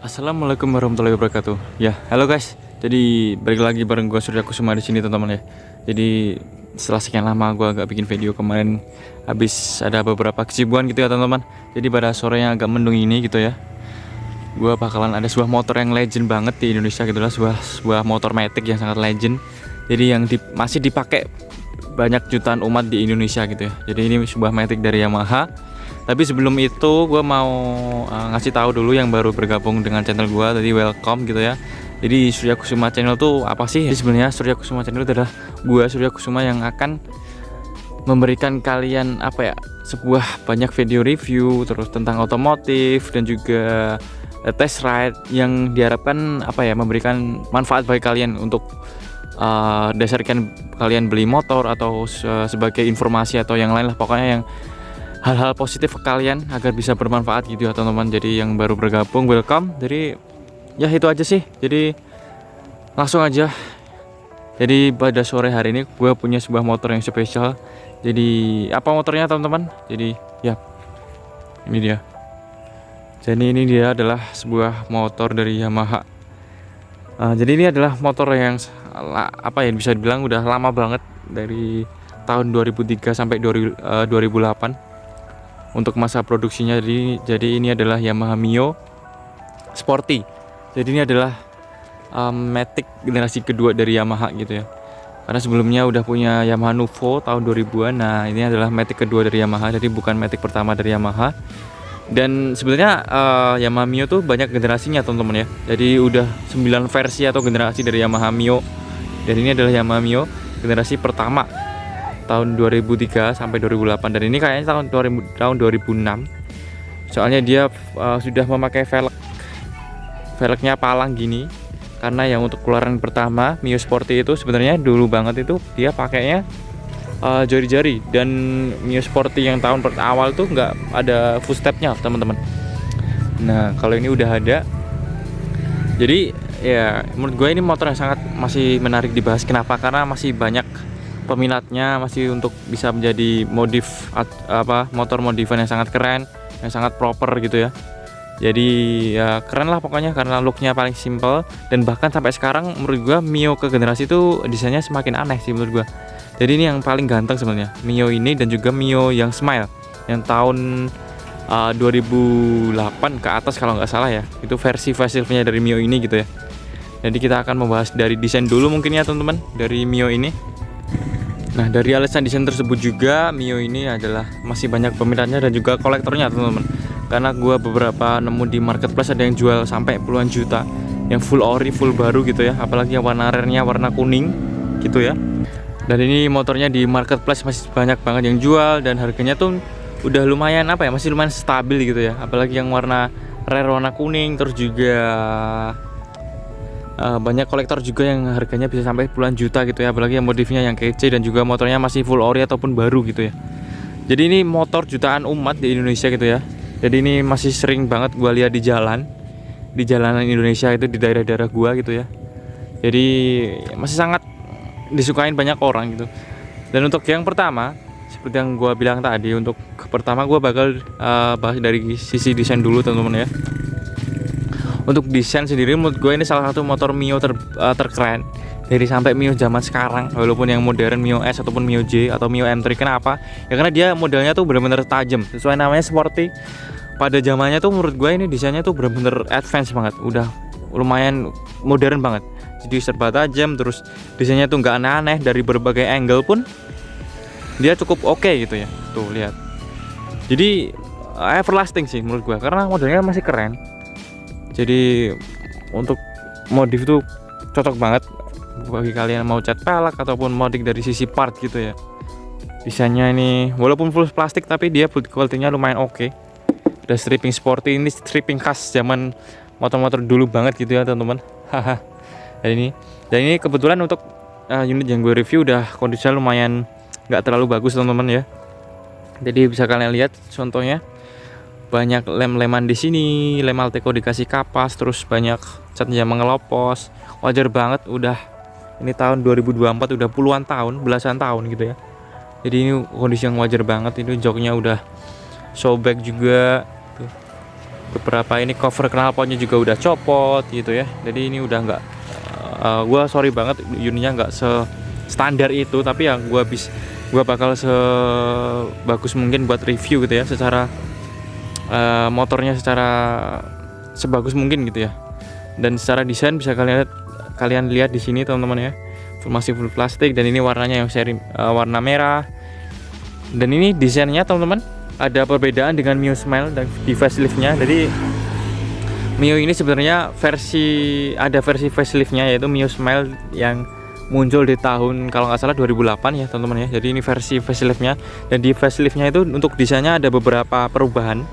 Assalamualaikum warahmatullahi wabarakatuh. Ya, halo guys. Jadi balik lagi bareng gue Surya Kusuma di sini teman-teman ya. Jadi setelah sekian lama gue agak bikin video kemarin, habis ada beberapa kesibukan gitu ya teman-teman. Jadi pada sore yang agak mendung ini gitu ya, gue bakalan ada sebuah motor yang legend banget di Indonesia gitu lah, sebuah motor matic yang sangat legend. Jadi yang masih dipakai banyak jutaan umat di Indonesia gitu ya. Jadi ini sebuah matic dari Yamaha. Tapi sebelum itu gue mau ngasih tahu dulu yang baru bergabung dengan channel gue, tadi welcome gitu ya. Jadi Surya Kusuma Channel tuh apa sih? Jadi sebenarnya Surya Kusuma Channel itu adalah gue Surya Kusuma yang akan memberikan kalian apa ya, sebuah banyak video review terus tentang otomotif dan juga test ride yang diharapkan apa ya, memberikan manfaat bagi kalian untuk dasarkan kalian beli motor atau sebagai informasi atau yang lain lah, pokoknya yang hal-hal positif ke kalian agar bisa bermanfaat gitu ya teman-teman. Jadi yang baru bergabung welcome. Jadi ya itu aja sih. Jadi langsung aja. Jadi pada sore hari ini gue punya sebuah motor yang spesial. Jadi apa motornya teman-teman? Jadi ya ini dia. Jadi ini dia adalah sebuah motor dari Yamaha. Jadi ini adalah motor yang apa ya, bisa dibilang udah lama banget, dari tahun 2003 sampai 2008 untuk masa produksinya. Jadi ini adalah Yamaha Mio Sporty. Jadi ini adalah matic generasi kedua dari Yamaha gitu ya. Karena sebelumnya udah punya Yamaha Nuvo tahun 2000-an. Nah, ini adalah matic kedua dari Yamaha. Jadi bukan matic pertama dari Yamaha. Dan sebenarnya Yamaha Mio tuh banyak generasinya teman-teman ya. Jadi udah 9 versi atau generasi dari Yamaha Mio. Dan ini adalah Yamaha Mio generasi pertama tahun 2003 sampai 2008, dan ini kayaknya tahun 2006. Soalnya dia sudah memakai velgnya palang gini, karena yang untuk keluaran pertama Mio Sporty itu sebenarnya dulu banget itu dia pakainya jari-jari, dan Mio Sporty yang tahun awal tuh nggak ada footstepnya teman-teman. Nah kalau ini udah ada. Jadi ya menurut gue ini motor yang sangat masih menarik dibahas. Kenapa? Karena masih banyak peminatnya, masih untuk bisa menjadi motor modifan yang sangat keren, yang sangat proper gitu ya. Jadi ya keren lah pokoknya, karena looknya paling simple. Dan bahkan sampai sekarang menurut gua Mio ke generasi itu desainnya semakin aneh sih menurut gua. Jadi ini yang paling ganteng sebenarnya, Mio ini, dan juga Mio yang Smile yang tahun 2008 ke atas kalau nggak salah ya. Itu versi faceliftnya dari Mio ini gitu ya. Jadi kita akan membahas dari desain dulu mungkin ya teman-teman, dari Mio ini. Nah dari alasan desain tersebut juga Mio ini adalah masih banyak peminatnya dan juga kolektornya teman-teman. Karena gue beberapa nemu di marketplace ada yang jual sampai puluhan juta, yang full ori, full baru gitu ya. Apalagi yang warna rare-nya warna kuning gitu ya. Dan ini motornya di marketplace masih banyak banget yang jual, dan harganya tuh udah lumayan apa ya, masih lumayan stabil gitu ya. Apalagi yang warna rare warna kuning, terus juga banyak kolektor juga yang harganya bisa sampai puluhan juta gitu ya. Apalagi yang modifnya yang kece dan juga motornya masih full ori ataupun baru gitu ya. Jadi ini motor jutaan umat di Indonesia gitu ya. Jadi ini masih sering banget gue lihat di jalanan Indonesia itu, di daerah-daerah gua gitu ya. Jadi masih sangat disukain banyak orang gitu. Dan untuk yang pertama, seperti yang gue bilang tadi, untuk pertama gue bakal bahas dari sisi desain dulu teman-teman ya. Untuk desain sendiri menurut gue ini salah satu motor Mio terkeren dari sampai Mio zaman sekarang, walaupun yang modern Mio S ataupun Mio J atau Mio M3. Kenapa? Ya karena dia modelnya tuh benar-benar tajam, sesuai namanya Sporty. Pada zamannya tuh menurut gue ini desainnya tuh benar-benar advance banget, udah lumayan modern banget. Jadi serba tajam, terus desainnya tuh nggak aneh-aneh, dari berbagai angle pun dia cukup oke gitu ya. Tuh lihat. Jadi everlasting sih menurut gue, karena modelnya masih keren. Jadi untuk modif tuh cocok banget bagi kalian mau cat pelek ataupun modif dari sisi part gitu ya. Desainnya ini walaupun full plastik tapi dia build quality-nya lumayan oke. Ada stripping sporty, ini stripping khas zaman motor-motor dulu banget gitu ya teman-teman. Haha. Dan ini kebetulan untuk unit yang gue review udah kondisinya lumayan nggak terlalu bagus teman-teman ya. Jadi bisa kalian lihat contohnya, banyak lem-leman di sini, lem Alteco dikasih kapas, terus banyak catnya mengelopos. Wajar banget, udah ini tahun 2024, udah puluhan tahun, belasan tahun gitu ya. Jadi ini kondisi yang wajar banget. Ini joknya udah showback juga tuh. beberapa ini cover knalpotnya juga udah copot gitu ya. Jadi ini udah nggak gua sorry banget unitnya nggak standar itu, tapi ya gua bakal sebagus mungkin buat review gitu ya, secara motornya secara sebagus mungkin gitu ya. Dan secara desain bisa kalian lihat di sini teman-teman ya, masih full plastik, dan ini warnanya yang seri warna merah. Dan ini desainnya teman-teman ada perbedaan dengan Mio Smile dan di faceliftnya. Jadi Mio ini sebenarnya ada versi faceliftnya, yaitu Mio Smile yang muncul di tahun kalau nggak salah 2008 ya teman-teman ya. Jadi ini versi faceliftnya, dan di faceliftnya itu untuk desainnya ada beberapa perubahan.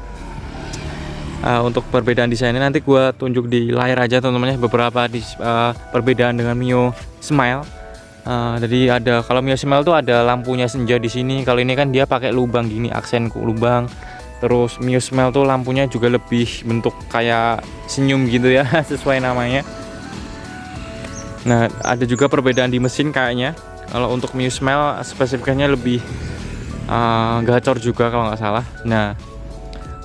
Untuk perbedaan desainnya nanti gua tunjuk di layar aja teman-teman ya, beberapa perbedaan dengan Mio Smile. Jadi ada, kalau Mio Smile tuh ada lampunya senja di sini. Kalau ini kan dia pakai lubang gini, aksen lubang. Terus Mio Smile tuh lampunya juga lebih bentuk kayak senyum gitu ya, sesuai namanya. Nah, ada juga perbedaan di mesin kayaknya. Kalau untuk Mio Smile spesifikasinya lebih gacor juga kalau nggak salah. Nah,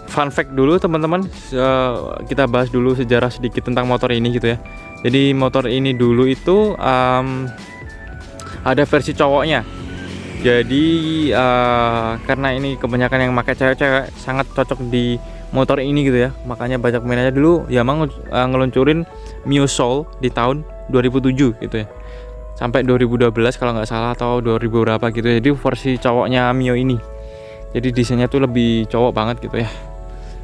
fun fact dulu teman-teman, kita bahas dulu sejarah sedikit tentang motor ini gitu ya. Jadi motor ini dulu itu ada versi cowoknya. Jadi karena ini kebanyakan yang pakai cewek-cewek, sangat cocok di motor ini gitu ya. Makanya banyak peminatnya. Dulu Yamaha ngeluncurin Mio Soul di tahun 2007 gitu ya, sampai 2012 kalau nggak salah, atau 2000 berapa gitu ya. Jadi versi cowoknya Mio ini, jadi desainnya tuh lebih cowok banget gitu ya.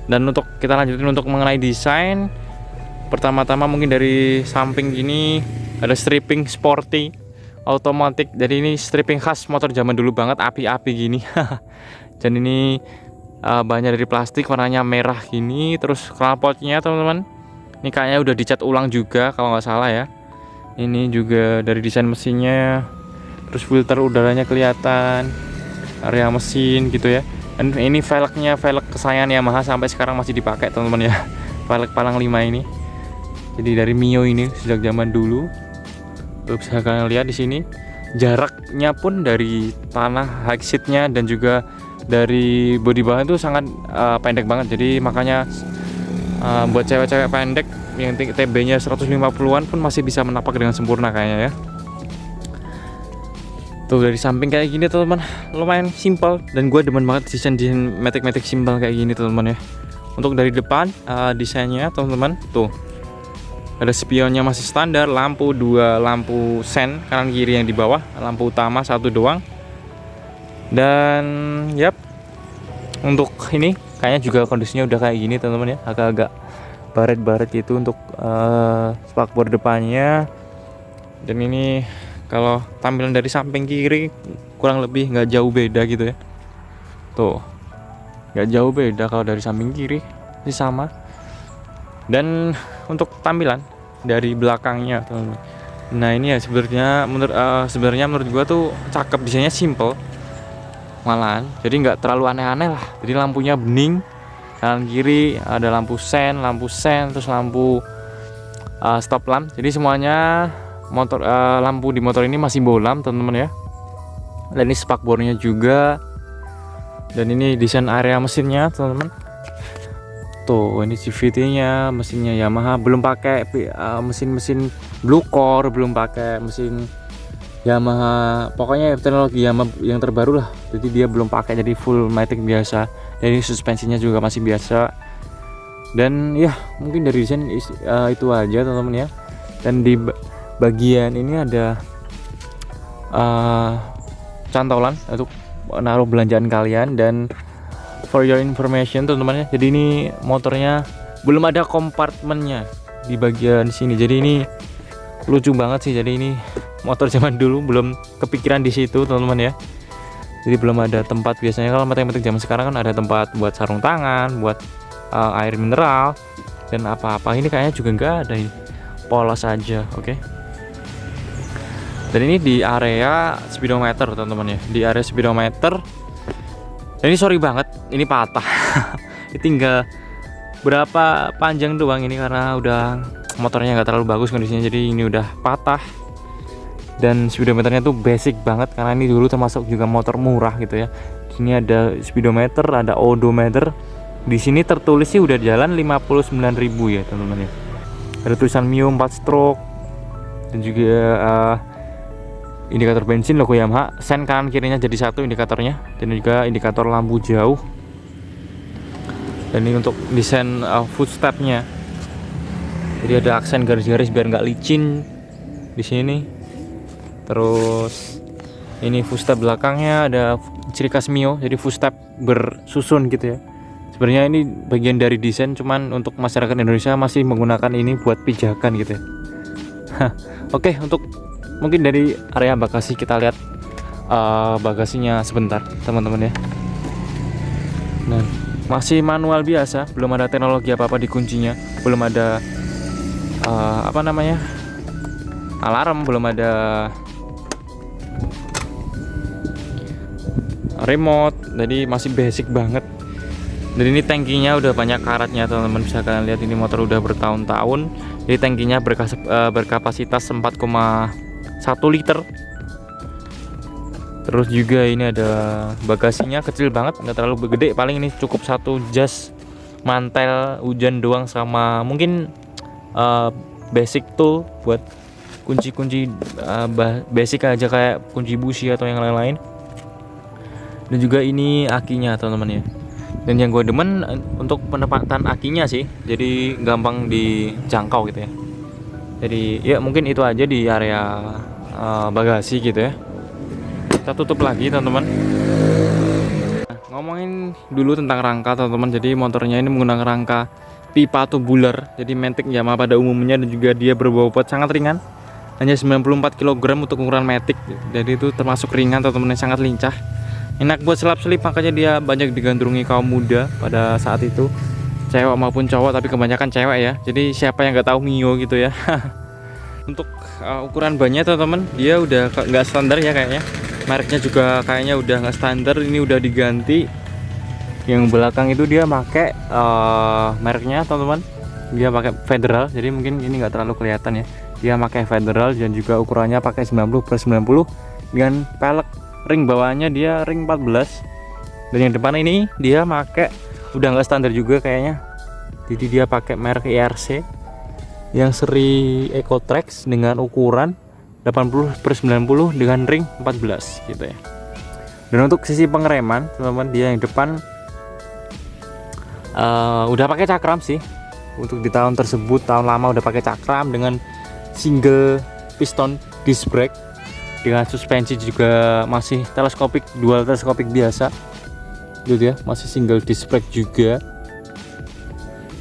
Dan untuk kita lanjutin untuk mengenai desain, pertama-tama mungkin dari samping gini ada stripping sporty otomatis. Jadi ini stripping khas motor zaman dulu banget, api-api gini. Dan ini bahannya dari plastik, warnanya merah gini. Terus knalpotnya teman-teman, ini kayaknya udah dicat ulang juga kalau nggak salah ya. Ini juga dari desain mesinnya. Terus filter udaranya kelihatan, area mesin gitu ya. Dan ini velgnya, velg kesayangan Yamaha sampai sekarang masih dipakai teman-teman ya. Velg palang 5 ini. Jadi dari Mio ini sejak zaman dulu. Bisa kalian lihat di sini jaraknya pun dari tanah high seatnya dan juga dari bodi bawah itu sangat pendek banget. Jadi makanya buat cewek-cewek pendek yang TB-nya 150-an pun masih bisa menapak dengan sempurna kayaknya ya. Tuh dari samping kayak gini teman-teman, lumayan simpel, dan gue demen banget desain matic simpel kayak gini teman-teman ya. Untuk dari depan desainnya teman-teman, tuh ada spionnya masih standar, lampu 2 lampu sen kanan kiri yang di bawah, lampu utama 1 doang. Dan yap, untuk ini kayaknya juga kondisinya udah kayak gini teman-teman ya, agak-agak baret-baret gitu untuk spakbor depannya. Dan ini kalau tampilan dari samping kiri kurang lebih nggak jauh beda gitu ya. Tuh, nggak jauh beda kalau dari samping kiri, ini sama. Dan untuk tampilan dari belakangnya teman-teman, nah ini ya sebenarnya menurut gua tuh cakep, desainnya simple malahan, jadi nggak terlalu aneh-aneh lah. Jadi lampunya bening, kanan kiri ada lampu sen, terus lampu stop lamp. Jadi semuanya lampu di motor ini masih bolam teman-teman ya. Dan ini spakbornya juga, dan ini desain area mesinnya teman-teman. Tuh ini CVT-nya, mesinnya Yamaha, belum pakai mesin-mesin Blue Core, belum pakai mesin Yamaha, pokoknya teknologi Yamaha yang terbaru lah. Jadi dia belum pakai, jadi full matic biasa. Jadi suspensinya juga masih biasa. Dan ya mungkin dari desain itu aja teman-teman ya. Dan di bagian ini ada cantolan untuk naruh belanjaan kalian. Dan for your information teman-teman ya, jadi ini motornya belum ada kompartemennya di bagian sini. Jadi ini lucu banget sih. Jadi ini motor zaman dulu belum kepikiran di situ teman-teman ya. Jadi belum ada tempat, biasanya kalau metik-metik zaman sekarang kan ada tempat buat sarung tangan, buat air mineral dan apa-apa. Ini kayaknya juga nggak ada, ini polos aja. Oke. Dan ini di area speedometer teman-teman ya, di area speedometer. Dan ini sorry banget, ini patah. Ini tinggal berapa panjang doang ini, karena udah motornya nggak terlalu bagus kondisinya, jadi ini udah patah. Dan speedometernya tuh basic banget, karena ini dulu termasuk juga motor murah gitu ya. Sini ada speedometer, ada odometer, Di sini tertulis sih udah jalan 59.000 ya teman-teman ya. Ada tulisan Mio 4 stroke dan juga indikator bensin logo Yamaha. Sen kanan kirinya jadi satu indikatornya, dan juga indikator lampu jauh. Dan ini untuk desain footstepnya. Jadi ada aksen garis-garis biar nggak licin di sini. Terus ini footstep belakangnya ada ciri khas Mio, jadi footstep bersusun gitu ya. Sebenarnya ini bagian dari desain, cuman untuk masyarakat Indonesia masih menggunakan ini buat pijakan gitu ya. Oke, untuk mungkin dari area bagasi kita lihat bagasinya sebentar teman-teman ya. Nah, masih manual biasa, belum ada teknologi apa-apa di kuncinya, belum ada alarm, belum ada remote, jadi masih basic banget. Dan ini tangkinya udah banyak karatnya teman-teman, bisa kalian lihat ini motor udah bertahun-tahun. Jadi tangkinya berkapasitas 4,1 liter. Terus juga ini ada bagasinya kecil banget, nggak terlalu gede, paling ini cukup satu jas mantel hujan doang, sama mungkin basic tool buat kunci-kunci basic aja kayak kunci busi atau yang lain-lain. Dan juga ini akinya teman-teman ya. Dan yang gue demen untuk penempatan akinya sih, jadi gampang dijangkau gitu ya. Jadi ya mungkin itu aja di area bagasi gitu ya. Kita tutup lagi teman-teman. Ngomongin dulu tentang rangka teman-teman. Jadi motornya ini menggunakan rangka pipa tubular, jadi Matic Yamaha pada umumnya, dan juga dia berbobot sangat ringan, hanya 94 kg untuk ukuran Matic. Jadi itu termasuk ringan teman-teman, yang sangat lincah, enak buat selap-selip, makanya dia banyak digandrungi kaum muda pada saat itu, cewek maupun cowok, tapi kebanyakan cewek ya. Jadi siapa yang nggak tahu Mio gitu ya. Untuk ukuran bannya teman-teman, dia udah nggak standar ya kayaknya, mereknya juga kayaknya udah nggak standar, ini udah diganti. Yang belakang itu dia pakai mereknya teman-teman, dia pakai Federal, jadi mungkin ini nggak terlalu kelihatan ya, dia pakai Federal, dan juga ukurannya pakai 90/90 dengan pelek. Ring bawahnya dia ring 14, dan yang depan ini dia pakai udah nggak standar juga kayaknya, jadi dia pakai merek IRC yang seri Ecotrax dengan ukuran 80/90 dengan ring 14 gitu ya. Dan untuk sisi pengereman teman-teman, dia yang depan udah pakai cakram sih. Untuk di tahun tersebut, tahun lama udah pakai cakram dengan single piston disc brake, dengan suspensi juga masih teleskopik, dual teleskopik biasa gitu ya, masih single disc brake juga.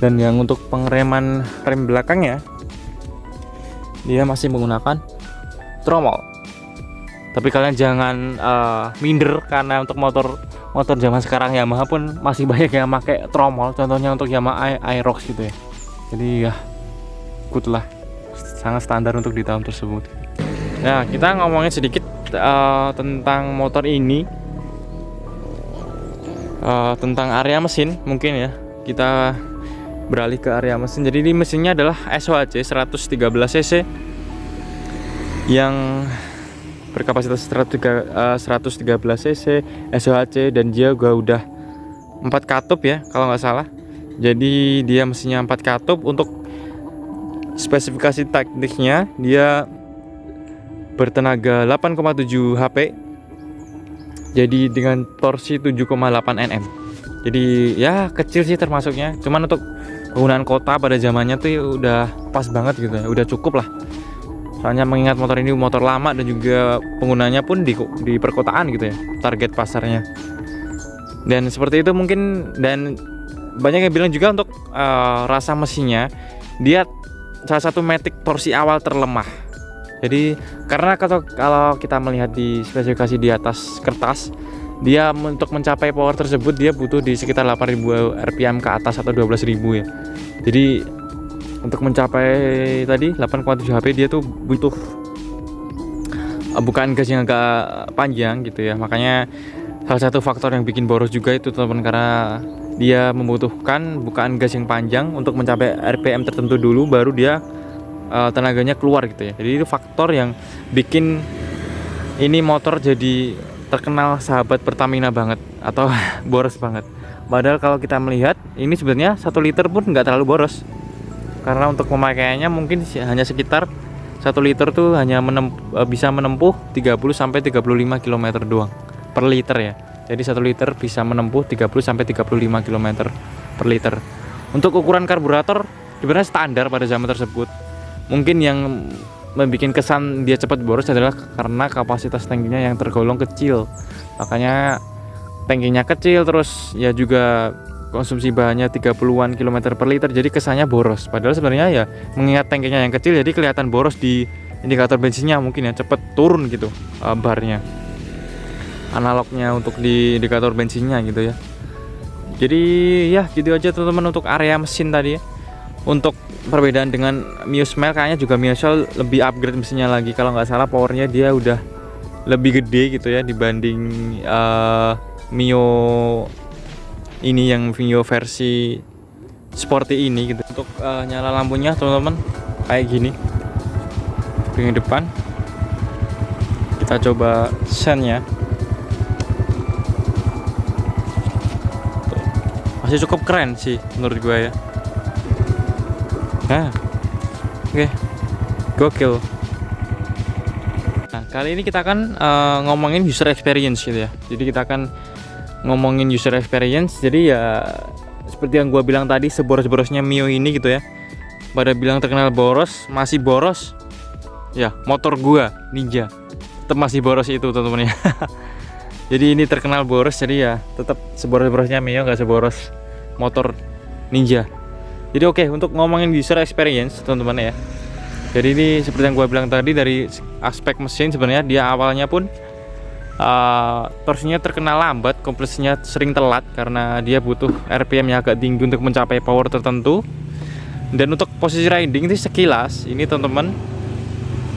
Dan yang untuk pengereman rem belakangnya, dia masih menggunakan tromol. Tapi kalian jangan minder, karena untuk motor zaman sekarang Yamaha pun masih banyak yang pakai tromol. Contohnya untuk Yamaha Aerox gitu ya. Jadi ya good lah, sangat standar untuk di tahun tersebut. Nah, kita ngomongin sedikit tentang motor ini, tentang area mesin mungkin ya. Kita beralih ke area mesin. Jadi ini mesinnya adalah SOHC 113 cc yang berkapasitas 113 cc SOHC, dan dia udah 4 katup ya kalau nggak salah. Jadi dia mesinnya 4 katup. Untuk spesifikasi tekniknya, dia bertenaga 8,7 HP, jadi dengan torsi 7,8 Nm. Jadi ya kecil sih termasuknya, cuman untuk penggunaan kota pada zamannya tuh udah pas banget gitu ya, udah cukup lah. Soalnya mengingat motor ini motor lama, dan juga penggunanya pun di perkotaan gitu ya, target pasarnya. Dan seperti itu mungkin. Dan banyak yang bilang juga untuk rasa mesinnya, dia salah satu Matic torsi awal terlemah. Jadi karena kalau kita melihat di spesifikasi di atas kertas, dia untuk mencapai power tersebut dia butuh di sekitar 8.000 rpm ke atas atau 12.000 ya. Jadi untuk mencapai tadi 8,7 HP dia tuh butuh bukaan gas yang agak panjang gitu ya. Makanya salah satu faktor yang bikin boros juga itu teman-teman, karena dia membutuhkan bukaan gas yang panjang untuk mencapai RPM tertentu dulu, baru dia tenaganya keluar gitu ya. Jadi itu faktor yang bikin ini motor jadi terkenal sahabat Pertamina banget atau boros banget. Padahal kalau kita melihat ini sebenarnya 1 liter pun nggak terlalu boros, karena untuk pemakaiannya mungkin hanya sekitar 1 liter tuh hanya bisa menempuh 30 sampai 35 km doang per liter ya. Jadi 1 liter bisa menempuh 30 sampai 35 km per liter. Untuk ukuran karburator sebenarnya standar pada zaman tersebut. Mungkin yang membuat kesan dia cepat boros adalah karena kapasitas tangkinya yang tergolong kecil. Makanya tangkinya kecil, terus ya juga konsumsi bahannya 30-an kilometer per liter, jadi kesannya boros. Padahal sebenarnya ya mengingat tangkinya yang kecil jadi kelihatan boros di indikator bensinnya, mungkin ya cepet turun gitu barnya, analognya untuk di indikator bensinnya gitu ya. Jadi ya gitu aja teman-teman untuk area mesin tadi ya. Untuk perbedaan dengan Mio Smile, kayaknya juga Mio Smile lebih upgrade mesinnya lagi. Kalau nggak salah powernya dia udah lebih gede gitu ya dibanding Mio ini, yang Mio versi sporty ini gitu. Untuk nyala lampunya teman-teman kayak gini ring depan. Kita coba sennya, masih cukup keren sih menurut gue ya. Nah, oke, gokil. Nah, kali ini kita akan ngomongin user experience gitu ya. Jadi kita akan ngomongin user experience. Jadi ya seperti yang gua bilang tadi, seboros-borosnya Mio ini gitu ya. Pada bilang terkenal boros, masih boros. Ya, motor gua Ninja tetap masih boros itu teman-teman ya. Jadi ini terkenal boros, jadi ya tetap seboros-borosnya Mio, nggak seboros motor Ninja. Jadi oke, untuk ngomongin user experience teman-teman ya. Jadi ini seperti yang gue bilang tadi, dari aspek mesin sebenarnya dia awalnya pun torsinya terkenal lambat, kompresinya sering telat karena dia butuh RPM yang agak tinggi untuk mencapai power tertentu. Dan untuk posisi riding itu sekilas ini teman-teman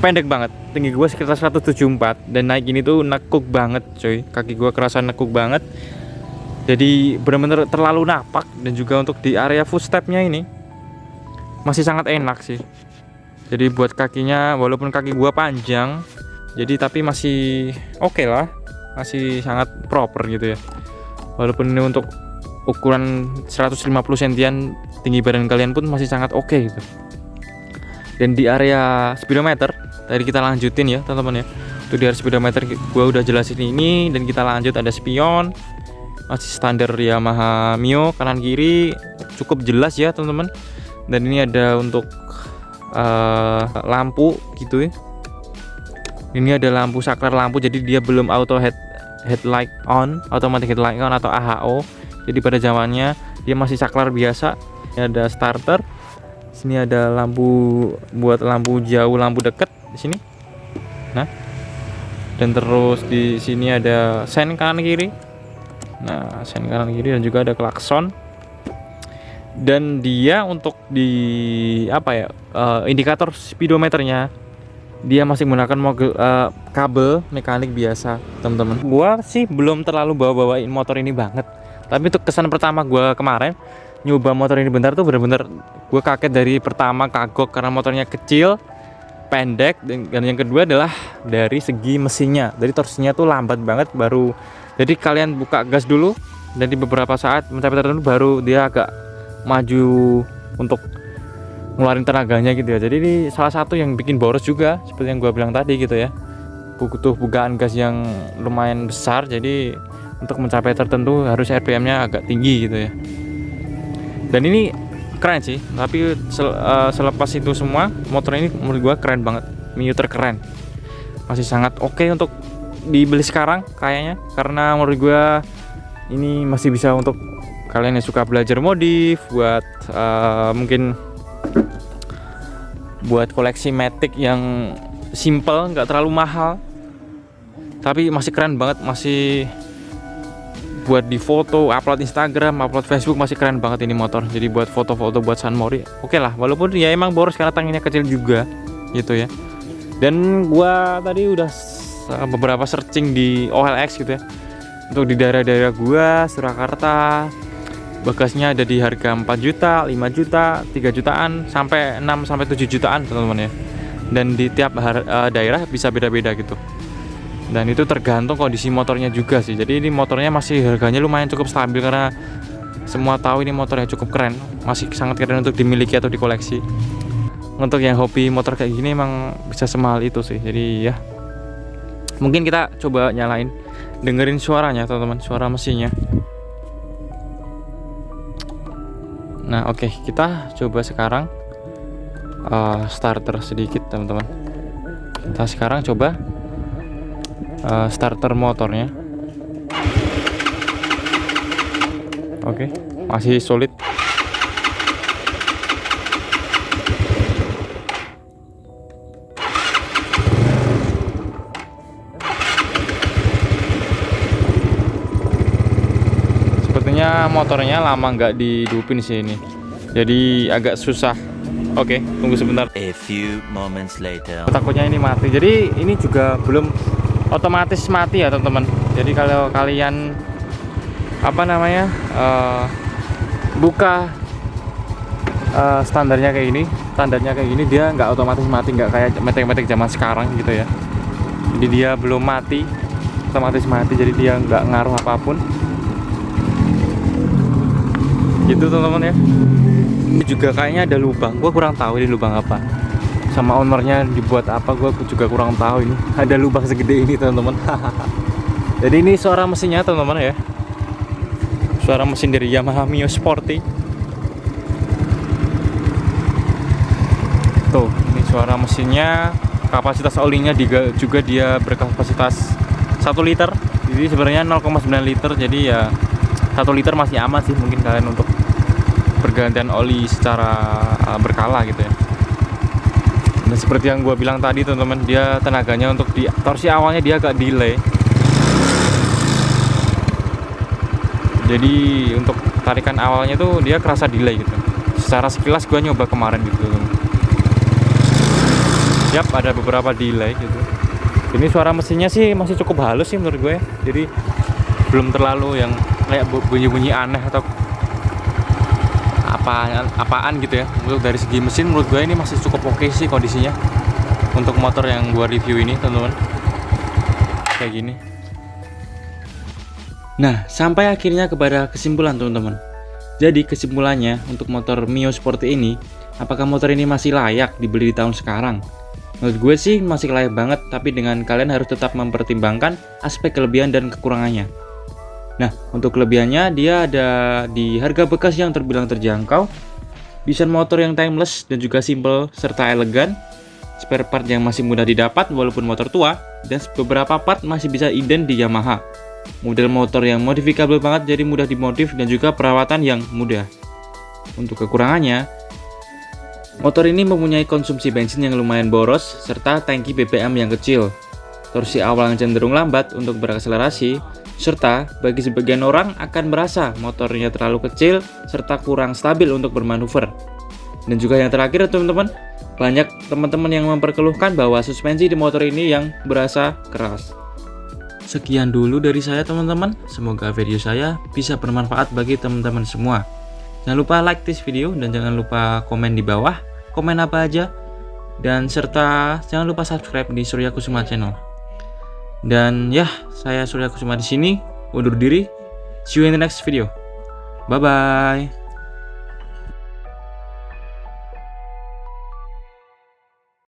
pendek banget. Tinggi gue sekitar 174 dan naik ini tuh nekuk banget coy. Kaki gue kerasa nekuk banget. Jadi benar-benar terlalu napak, dan juga untuk di area footstepnya ini masih sangat enak sih. Jadi buat kakinya, walaupun kaki gua panjang, jadi tapi masih oke lah, masih sangat proper gitu ya. Walaupun ini untuk ukuran 150 cm tinggi badan kalian pun masih sangat oke gitu. Dan di area speedometer tadi kita lanjutin ya teman-teman ya. Untuk di area speedometer gua udah jelasin ini, dan kita lanjut ada spion. Masih standar Yamaha Mio, kanan kiri cukup jelas ya teman-teman. Dan ini ada untuk lampu gitu ya. Ini ada lampu saklar lampu, jadi dia belum auto headlight on, automatic headlight on atau AHO. Jadi pada zamannya dia masih saklar biasa. Ini ada starter. Sini ada lampu buat lampu jauh, lampu dekat di sini. Nah, dan terus di sini ada sen kanan kiri. Nah, sen kanan kiri, dan juga ada klakson. Dan dia untuk di indikator speedometernya dia masih menggunakan kabel mekanik biasa teman-teman. Gua sih belum terlalu bawa-bawain motor ini banget, tapi untuk kesan pertama gua kemarin nyoba motor ini bentar tuh bener-bener gua kaget. Dari pertama kagok karena motornya kecil, pendek, dan yang kedua adalah dari segi mesinnya. Jadi torsinya tuh lambat banget. Baru jadi kalian buka gas dulu, dan di beberapa saat mencapai tertentu baru dia agak maju untuk ngeluarin tenaganya gitu ya. Jadi ini salah satu yang bikin boros juga, seperti yang gua bilang tadi gitu ya. Butuh bukaan gas yang lumayan besar, jadi untuk mencapai tertentu harus RPM-nya agak tinggi gitu ya. Dan ini keren sih, tapi selepas itu semua motor ini menurut gua keren banget. Mio terkeren, masih sangat oke untuk dibeli sekarang kayaknya, karena menurut gue ini masih bisa untuk kalian yang suka belajar modif, buat mungkin buat koleksi matic yang simple, nggak terlalu mahal, tapi masih keren banget. Masih buat di foto, upload Instagram, upload Facebook, masih keren banget ini motor. Jadi buat foto-foto, buat sunmori oke lah, walaupun ya emang boros karena tankinya kecil juga gitu ya. Dan gua tadi udah beberapa searching di OLX gitu ya. Untuk di daerah-daerah gua, Surakarta, bagasinya ada di harga 4 juta, 5 juta, 3 jutaan, sampai 6 sampai 7 jutaan teman-teman ya. Dan di tiap daerah bisa beda-beda gitu. Dan itu tergantung kondisi motornya juga sih. Jadi ini motornya masih harganya lumayan cukup stabil, karena semua tahu ini motor yang cukup keren, masih sangat keren untuk dimiliki atau dikoleksi. Untuk yang hobi motor kayak gini emang bisa semahal itu sih. Jadi ya mungkin kita coba nyalain, dengerin suaranya teman-teman, suara mesinnya. Nah oke, kita coba sekarang starter sedikit teman-teman. Kita sekarang coba starter motornya. Oke, masih solid. Sepertinya motornya lama nggak dihidupin sih ini, jadi agak susah. Oke, tunggu sebentar. A few moments later. Takutnya ini mati. Jadi ini juga belum otomatis mati ya teman-teman. Jadi kalau kalian buka standarnya kayak gini, dia nggak otomatis mati, nggak kayak metek-metek zaman sekarang gitu ya. Jadi dia belum mati, otomatis mati, jadi dia nggak ngaruh apapun gitu teman-teman ya. Ini juga kayaknya ada lubang, gua kurang tahu ini lubang apa, sama ownernya dibuat apa, gua juga kurang tahu. Ini ada lubang segede ini teman-teman. Jadi ini suara mesinnya teman-teman ya, suara mesin dari Yamaha Mio Sporty. Tuh, ini suara mesinnya. Kapasitas olinya juga dia berkapasitas 1 liter. Jadi sebenarnya 0,9 liter. Jadi ya 1 liter masih aman sih, mungkin kalian untuk pergantian oli secara berkala gitu ya. Dan seperti yang gua bilang tadi teman-teman, dia tenaganya untuk di torsi awalnya dia agak delay. Jadi untuk tarikan awalnya tuh dia kerasa delay gitu. Secara sekilas gue nyoba kemarin gitu. Yap, ada beberapa delay gitu. Ini suara mesinnya sih masih cukup halus sih menurut gue. Jadi belum terlalu yang kayak bunyi-bunyi aneh atau apaan gitu ya. Untuk dari segi mesin menurut gue ini masih cukup oke sih kondisinya. Untuk motor yang gue review ini teman-teman, kayak gini. Nah, sampai akhirnya kepada kesimpulan teman-teman. Jadi kesimpulannya untuk motor Mio Sporty ini, apakah motor ini masih layak dibeli di tahun sekarang? Menurut gue sih masih layak banget, tapi dengan kalian harus tetap mempertimbangkan aspek kelebihan dan kekurangannya. Nah, untuk kelebihannya dia ada di harga bekas yang terbilang terjangkau, desain motor yang timeless dan juga simple serta elegan, spare part yang masih mudah didapat walaupun motor tua, dan beberapa part masih bisa inden di Yamaha. Model motor yang modifikabel banget, jadi mudah dimodif dan juga perawatan yang mudah. Untuk kekurangannya, motor ini mempunyai konsumsi bensin yang lumayan boros serta tangki BBM yang kecil, torsi awal yang cenderung lambat untuk berakselerasi, serta bagi sebagian orang akan merasa motornya terlalu kecil serta kurang stabil untuk bermanuver. Dan juga yang terakhir teman-teman, banyak teman-teman yang memperkeluhkan bahwa suspensi di motor ini yang berasa keras. Sekian dulu dari saya teman-teman, semoga video saya bisa bermanfaat bagi teman-teman semua. Jangan lupa like this video dan jangan lupa komen di bawah, komen apa aja. Dan serta jangan lupa subscribe di Surya Kusuma Channel. Dan ya, saya Surya Kusuma di sini undur diri. See you in the next video. Bye bye.